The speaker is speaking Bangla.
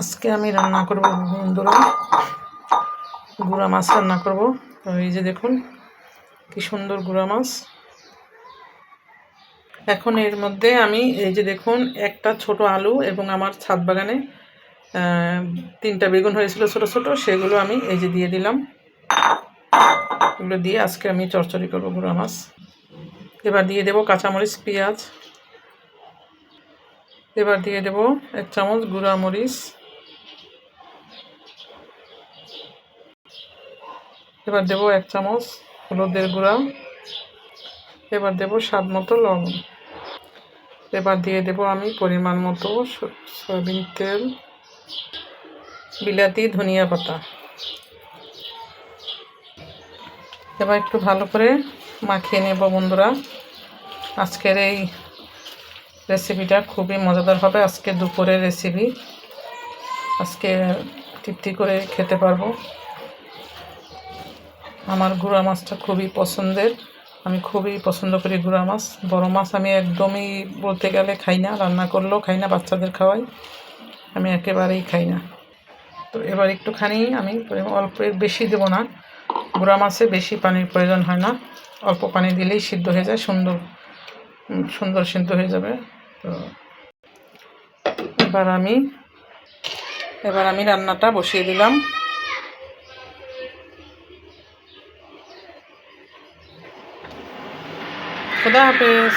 আজকে আমি রান্না করব বন্ধুরা, গুঁড়া মাছ রান্না করব। তো এই যে দেখুন কি সুন্দর গুঁড়া মাছ। এখন এর মধ্যে আমি এই যে দেখুন একটা ছোট আলু এবং আমার ছাদ বাগানে 3টা বেগুন হয়েছিল ছোট ছোট, সেগুলো আমি এই যে দিয়ে দিলাম। এগুলো দিয়ে আজকে আমি চচ্চড়ি করব গুঁড়া মাছ। এবার দিয়ে দেব কাঁচামরিচ, পেঁয়াজ। এবার দিয়ে দেব 1 চামচ গুঁড়া মরিচ। এবার দেব 1 চামচ হলুদের গুঁড়া। এবার দেব স্বাদ মতো লবণ। এবার দিয়ে দেব আমি পরিমাণ মতো সয়াবিন তেল, বিলাতি, ধনিয়া পাতা। এবার একটু ভালো করে মাখিয়ে নেব বন্ধুরা। আজকের এই রেসিপিটা খুবই মজাদার হবে। আজকে দুপুরের রেসিপি, আজকে তৃপ্তি করে খেতে পারবো। আমার গুঁড়া মাছটা খুবই পছন্দের, আমি খুবই পছন্দ করি গুঁড়া মাছ। বড় মাছ আমি একদমই বলতে গেলে খাই না, রান্না করলেও খাই না, বাচ্চাদের খাওয়াই, আমি একেবারেই খাই না। তো এবার একটুখানি আমি অল্প, বেশি দেবো না, গুঁড়া মাছে বেশি পানির প্রয়োজন হয় না, অল্প পানি দিলেই সিদ্ধ হয়ে যায়, সুন্দর সিদ্ধ হয়ে যাবে। তো এবার আমি রান্নাটা বসিয়ে দিলাম। খুদা হাফেজ।